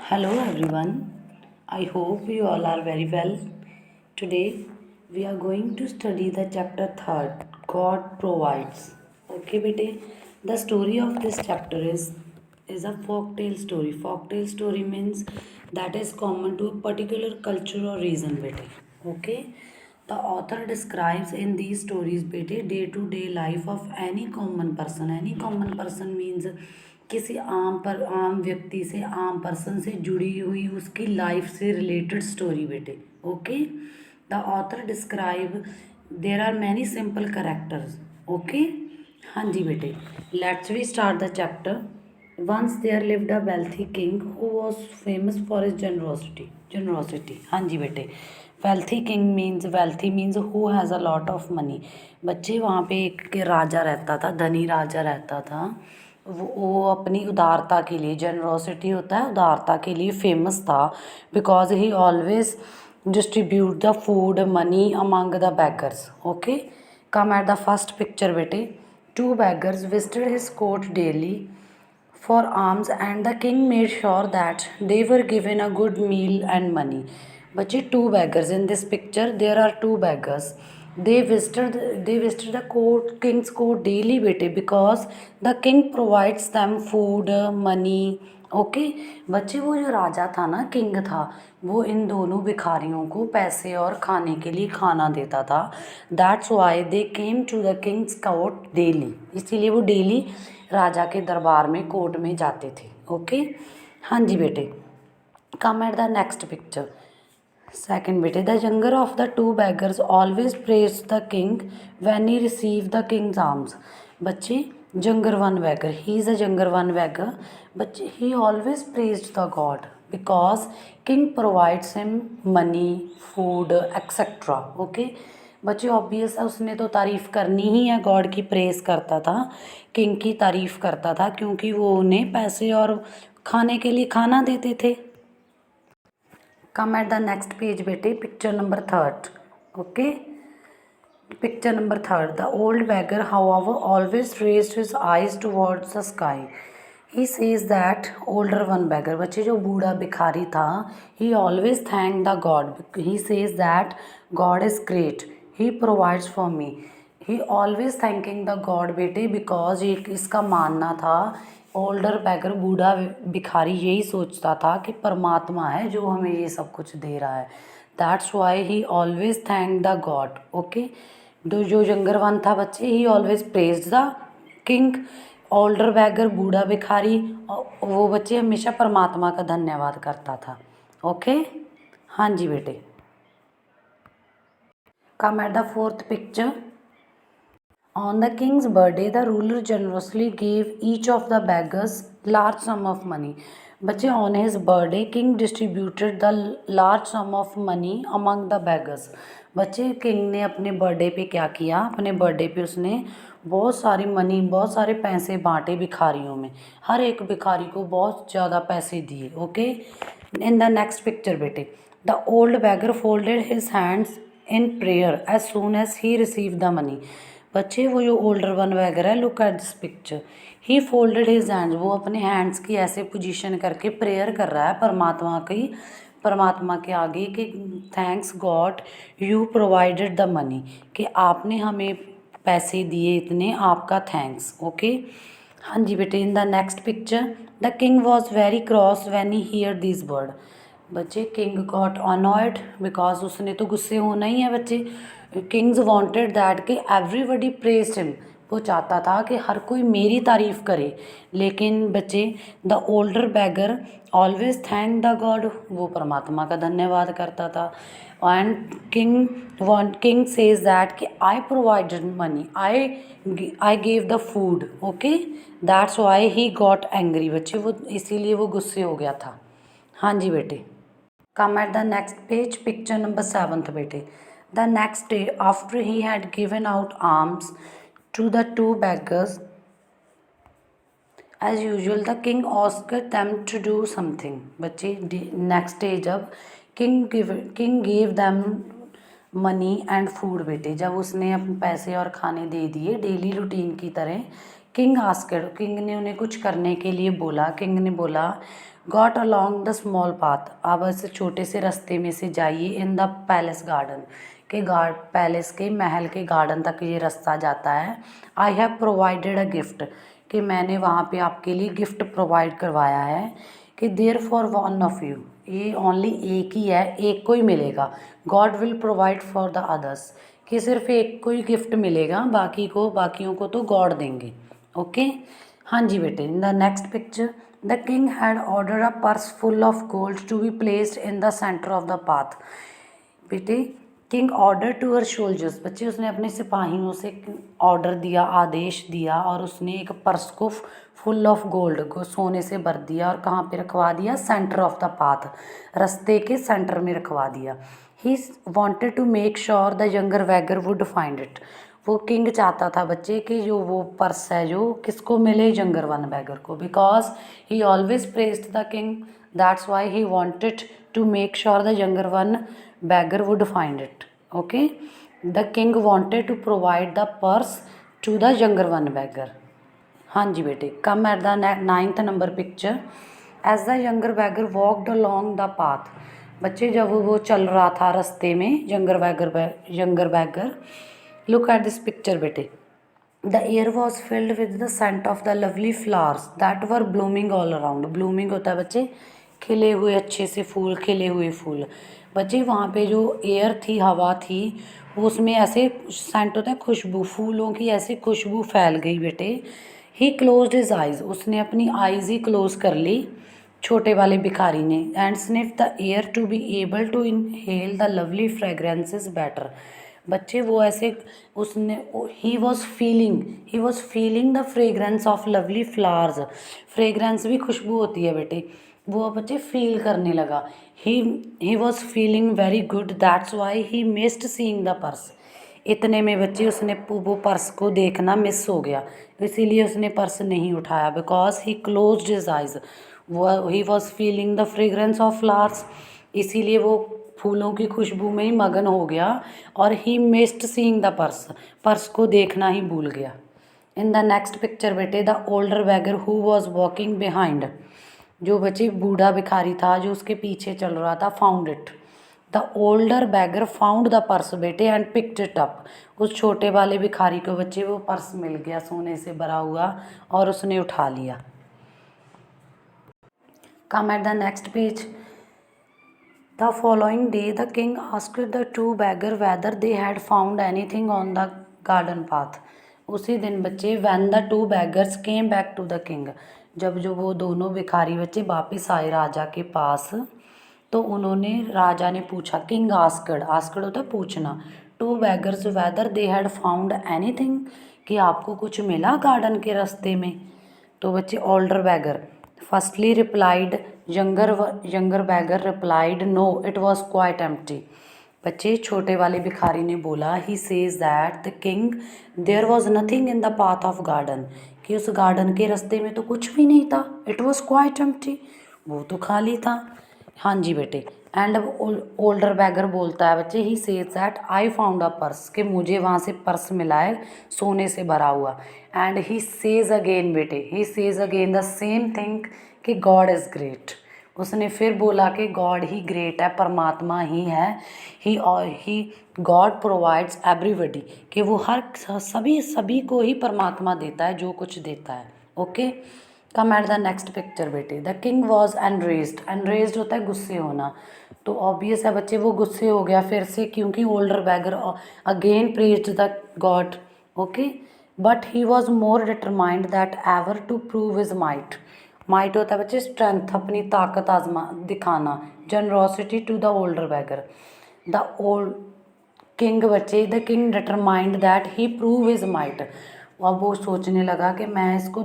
Hello everyone. I hope you all are very well. Today we are going to study the chapter 3rd, God provides. Okay bete, the story of this chapter is a folk tale story. Folk tale story means that is common to a particular culture or region bete. Okay? The author describes in these stories bete day to day life of any common person. Any common person means किसी आम व्यक्ति से आम person से जुड़ी हुई उसकी life से रिलेटेड स्टोरी बेटे. Okay. The author describe there are many simple characters. Okay. हाँ जी बेटे. Let's we start the chapter. Once there lived a wealthy king who was famous for his generosity. हाँ जी बेटे. Wealthy king means wealthy means who has a lot of money. बच्चे वहाँ पे एक राजा रहता था, धनी राजा रहता था. वो अपनी उदारता के लिए, जनरोसिटी होता है उदारता के लिए फेमस था. Because he always distribute the food money among the beggars. Okay. Come at the first picture बेटे. Two beggars visited his court daily for alms and the king made sure that they were given a good meal and money. बच्चे two beggars in this picture. There are two beggars. They visited the king's court daily बेटे because the king provides them food, money. Okay. बच्चे वो जो राजा था ना, king था, वो इन दोनों भिखारियों को पैसे और खाने के लिए खाना देता था. That's why they came to the king's court daily. इसीलिए वो डेली राजा के दरबार में कोर्ट में जाते थे. ओके. हाँ जी बेटे. Come at the next picture. Second बेटे. The younger of the two beggars always praise the king when he receive the king's arms. बच्चे younger one beggar, he is a younger one beggar, but he always praised the god because king provides him money, food, etc. Okay. बच्चे obvious है, उसने तो तारीफ़ करनी ही है. God की press करता था, किंग की तारीफ़ करता था, क्योंकि वो उन्हें पैसे और खाने के लिए खाना देते थे. कम एट द नेक्स्ट पेज बेटे. Picture number 3rd. Okay. Picture number 3rd. The old beggar, however, always raised his eyes towards the sky. He says that older one beggar, बच्चे जो बूढ़ा भिखारी था, he always thanked the God. He says that God is great. He provides for me. He always thanking the God बेटे because एक इसका मानना था, ओल्डर बैगर बूढ़ा भिखारी यही सोचता था कि परमात्मा है जो हमें ये सब कुछ दे रहा है. That's why he always thank the god. Okay. जो यंगर वन था बच्चे, he always praise the king. Older beggar बूढ़ा भिखारी, वो बच्चे हमेशा परमात्मा का धन्यवाद करता था. ओके. हाँ जी बेटे. Come at the 4th picture. On the king's birthday, the ruler generously gave each of the beggars large sum of money. बच्चे on his birthday, king distributed the large sum of money among the beggars. बच्चे king ने अपने birthday पे क्या किया, अपने birthday पे उसने बहुत सारी मनी, बहुत सारे पैसे बांटे भिखारियों में. हर एक भिखारी को बहुत ज़्यादा पैसे दिए. Okay. In the next picture बेटे. The old beggar folded his hands in prayer as soon as he receive the money. बच्चे वो जो ओल्डर वन बैगर है, look at this picture. He folded his hands, वो अपने hands की ऐसे position करके प्रेयर कर रहा है परमात्मा के आगे कि thanks God you provided the money, कि आपने हमें पैसे दिए इतने, आपका थैंक्स. ओके. हाँ जी बेटे. In the next picture. The king was very cross when he here this word. बच्चे किंग गॉट अनॉयड बिकॉज उसने तो गुस्से होना ही है. बच्चे किंग्स वांटेड दैट कि एवरीबडी प्रेज्ड हिम. वो चाहता था कि हर कोई मेरी तारीफ़ करे. लेकिन बच्चे the older beggar always thank the god, वो परमात्मा का धन्यवाद करता था. एंड किंग सेज दैट कि I provided money, I gave the food. Okay. That's why he got angry. बच्चे वो इसीलिए वो गुस्से हो गया था. हाँ जी बेटे. Come at the next page, picture number 7th बेटे. The next day, after he had given out alms to the two beggars, as usual, the king asked them to do something. बच्चे next day जब king gave them money and food बेटे, जब उसने अपने पैसे और खाने दे दिए डेली रूटीन की तरह, किंग ने उन्हें कुछ करने के लिए बोला. किंग ने बोला got along the small path, अब ऐसे छोटे से रास्ते में से जाइए इन द पैलेस गार्डन, के पैलेस के महल के गार्डन तक ये रास्ता जाता है। I have provided a gift, कि मैंने वहाँ पे आपके लिए गिफ्ट प्रोवाइड करवाया है। कि there for one of you, ये ओनली एक ही है, एक को ही मिलेगा। God will provide for the others, कि सिर्फ एक को ही गिफ्ट मिलेगा, बाकियों को तो गॉड देंगे। ओके, हाँ जी बेटे। In the next picture, the king had order a purse full of gold to be placed in the centre of the path. बेटे, king order to her soldiers, बच्चे उसने अपने सिपाहियों से ऑर्डर दिया, आदेश दिया, और उसने एक पर्स को फुल ऑफ गोल्ड को सोने से भर दिया और कहाँ पे रखवा दिया, सेंटर ऑफ द पाथ, रास्ते के सेंटर में रखवा दिया। He wanted to make sure the younger beggar would find it, वो किंग चाहता था बच्चे कि जो वो पर्स है जो किसको मिले, यंगर वन बैगर को, because he always praised the king, that's why he wanted to make sure the younger one beggar would find it. Okay, the king wanted to provide the purse to the younger one beggar. हाँ जी बेटे, come at the 9th number picture, as the younger beggar walked along the path, बच्चे जब वो चल रहा था रास्ते में, younger beggar, look at this picture बेटे, the air was filled with the scent of the lovely flowers that were blooming all around. Blooming होता है बच्चे खिले हुए अच्छे से फूल, खिले हुए फूल। बच्चे वहाँ पे जो एयर थी, हवा थी, वो उसमें ऐसे सेंट होता है खुशबू, फूलों की ऐसी खुशबू फैल गई बेटे। ही क्लोज्ड हिज आइज़, उसने अपनी आइज़ ही क्लोज कर ली, छोटे वाले भिखारी ने। And sniff the air to be able to inhale the lovely fragrances better, बच्चे वो ऐसे उसने he was feeling the fragrance of lovely flowers, fragrance भी खुशबू होती है बेटे, वो बच्चे फील करने लगा। ही was feeling very good, that's why he missed seeing the purse, इतने में बच्चे उसने वो पर्स को देखना मिस हो गया, इसीलिए उसने पर्स नहीं उठाया, because he closed his eyes, वो he was feeling the fragrance of flowers, इसीलिए वो फूलों की खुशबू में ही मगन हो गया, और he missed seeing the purse, purse को देखना ही भूल गया। इन द नेक्स्ट पिक्चर बेटे, the older beggar who was walking behind, जो बच्चे बूढ़ा भिखारी था जो उसके पीछे चल रहा था, found it, the older beggar found the purse बेटे एंड पिक्ड इट अप, उस छोटे वाले भिखारी को बच्चे वो पर्स मिल गया सोने से भरा हुआ, और उसने उठा लिया। Come at the next page, the following day the king asked the two beggar whether they had found anything on the garden path. उसी दिन बच्चे when the two beggars came back to the king, जब जो वो दोनों भिखारी बच्चे वापस आए राजा के पास, तो उन्होंने, राजा ने पूछा, किंग आस्क्ड होता है पूछना, two beggars whether they had found anything, कि आपको कुछ मिला गार्डन के रास्ते में। तो बच्चे older beggar firstly replied, younger beggar replied, no it was quite empty, बच्चे छोटे वाले भिखारी ने बोला, he says that the king there was nothing in the path of garden, कि उस गार्डन के रास्ते में तो कुछ भी नहीं था, इट वॉज क्वाइट एम्प्टी, वो तो खाली था। हाँ जी बेटे, एंड ओल्डर बैगर बोलता है बच्चे, ही says that I found a purse, कि मुझे वहाँ से पर्स मिला है सोने से भरा हुआ। एंड ही सेज अगेन बेटे, he says again the same thing, कि गॉड इज़ ग्रेट, उसने फिर बोला कि गॉड ही ग्रेट है, परमात्मा ही है, ही गॉड प्रोवाइड्स एवरीबडी, कि वो हर सभी को ही परमात्मा देता है जो कुछ देता है। Okay, come at the next picture बेटे, द किंग वॉज एनरेज्ड होता है गुस्से होना, तो ऑब्वियस है बच्चे वो गुस्से हो गया फिर से, क्योंकि older beggar again praised the god. Okay, but he was more determined that ever to prove his might होता है बच्चे स्ट्रेंथ, अपनी ताकत दिखाना, generosity to the older beggar, the old king बच्चे, the king determined that he prove his might, अब वो सोचने लगा कि मैं इसको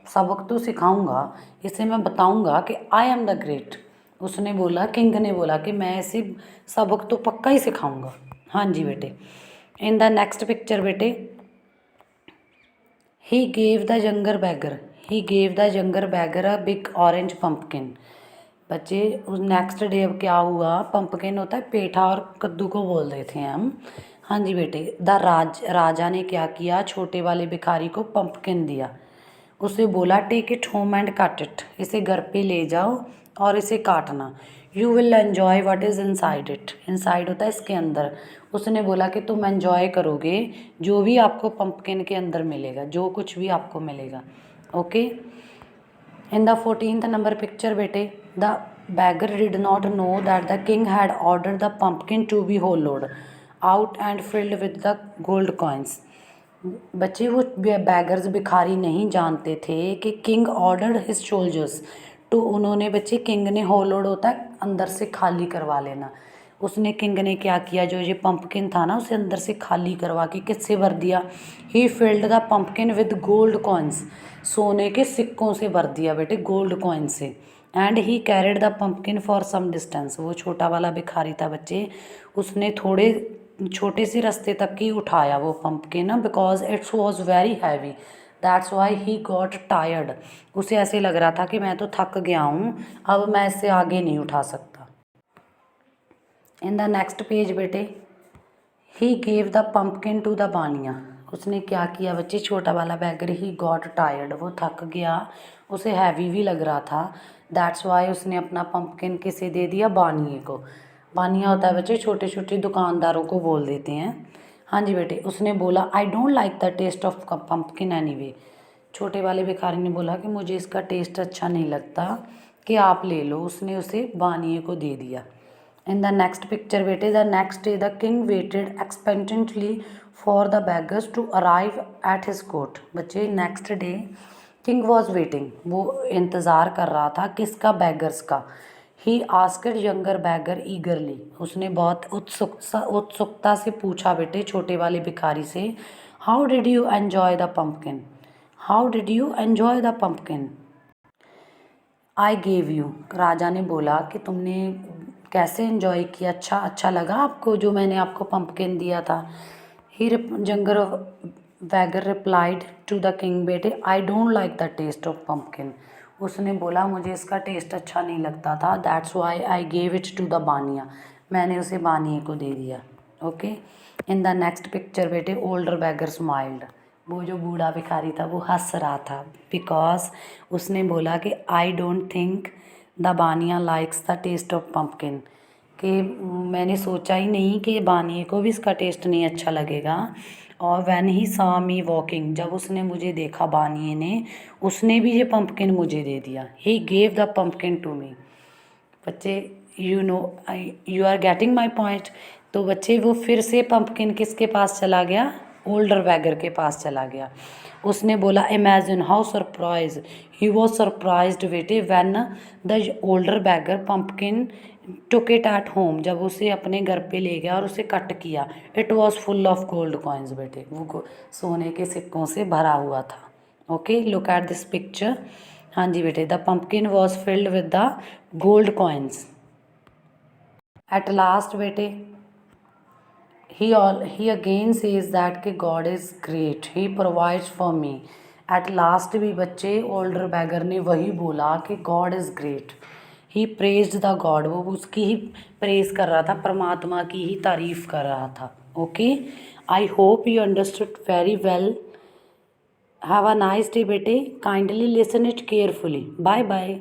सबक तो सिखाऊंगा, इसे मैं बताऊंगा कि आई एम द ग्रेट, उसने बोला, किंग ने बोला कि मैं इसे सबक तो पक्का ही सिखाऊंगा। हाँ जी बेटे, इन द नेक्स्ट पिक्चर बेटे, he gave the younger beggar a big orange pumpkin, बच्चे उस नेक्स्ट डे अब क्या हुआ, पम्पकिन होता है पेठा और कद्दू को बोल रहे थे हम। हाँ जी बेटे, राजा ने क्या किया, छोटे वाले भिखारी को पम्पकिन दिया, उसे बोला take it home and cut it, इसे घर पे ले जाओ और इसे काटना। You will enjoy what is inside it, inside होता है इसके अंदर। उसने बोला कि तुम एन्जॉय करोगे जो भी आपको पंपकिन के अंदर मिलेगा, जो कुछ भी आपको मिलेगा। Okay. In the 14th number picture बेटे, the beggar did not know that the king had ordered the pumpkin to be hollowed out and filled with the gold coins। बच्चे वो बैगर्स भिखारी नहीं जानते थे कि किंग ऑर्डर्ड हिज सोल्जर्स तो उन्होंने बच्चे किंग ने होलोड होता है अंदर से खाली करवा लेना। उसने किंग ने क्या किया, जो ये पंपकिन था ना उसे अंदर से खाली करवा के किससे भर दिया। He filled the pumpkin with gold coins, सोने के सिक्कों से भर दिया बेटे, गोल्ड कॉइन से। And he carried the pumpkin for some distance, वो छोटा वाला भिखारी था बच्चे, उसने थोड़े छोटे से रास्ते तक ही उठाया वो पंपकिन ना, because it's was very heavy, that's why he got tired. उसे ऐसे लग रहा था कि मैं तो थक गया हूँ, अब मैं इससे आगे नहीं उठा सकता। इन द नेक्स्ट पेज बेटे, he gave the pumpkin to the baniya, उसने क्या किया बच्चे, छोटा वाला बैगर, ही गॉट टायर्ड, वो थक गया, उसे हैवी भी लग रहा था, दैट्स वाई उसने अपना पंपकिन किसे दे दिया, बानिए को। बानिया होता है बच्चे छोटे छोटे दुकानदारों को बोल देते हैं। हाँ जी बेटे, उसने बोला I don't like the taste of pumpkin anyway, छोटे वाले भिखारी ने बोला कि मुझे इसका टेस्ट अच्छा नहीं लगता, कि आप ले लो, उसने उसे बानिए को दे दिया। इन द नेक्स्ट पिक्चर बेटे, the next day the king waited expectantly for the beggars to arrive at his court. बच्चे next day king was waiting, वो इंतज़ार कर रहा था किसका, बैगर्स का। He asked younger beggar eagerly, उसने बहुत उत्सुकता से पूछा बेटे छोटे वाले भिखारी से, how did you enjoy the pumpkin, how did you enjoy the pumpkin I gave you. राजा ने बोला कि तुमने कैसे एंजॉय किया, अच्छा लगा आपको जो मैंने आपको पंपकिन दिया था। He younger beggar replied to the king, बेटे I don't like the taste of pumpkin, उसने बोला मुझे इसका टेस्ट अच्छा नहीं लगता था, that's why I gave it to the baniya, मैंने उसे बानिए को दे दिया। Okay. In the next picture बेटे, ओल्डर बैगर स्माइल्ड, वो जो बूढ़ा भिखारी था वो हंस रहा था, बिकॉज उसने बोला कि I don't think the baniya likes the taste of pumpkin, कि मैंने सोचा ही नहीं कि बानिए को भी इसका टेस्ट नहीं अच्छा लगेगा। और when he saw me walking, जब उसने मुझे देखा बानिए ने, उसने भी ये पंपकिन मुझे दे दिया। He gave the pumpkin to me. बच्चे you know you are getting my point. तो बच्चे वो फिर से पंपकिन किसके पास चला गया, ओल्डर बैगर के पास चला गया। उसने बोला imagine how surprise, he was surprised बेटे when the older beggar pumpkin took it at home, जब उसे अपने घर पे ले गया और उसे कट किया। It was full of gold coins बेटे, वो सोने के सिक्कों से भरा हुआ था। Okay, look at this picture. हाँ जी बेटे, the pumpkin was filled with the gold coins. At last बेटे, he again says that कि God is great, he provides for me। at last भी बच्चे ओल्डर बैगर ने वही बोला कि God is great। he praised the God, वो उसकी ही प्रेज कर रहा था, परमात्मा की ही तारीफ कर रहा था। Okay, I hope you understood very well. Have a nice day बेटे, kindly listen it carefully. Bye bye.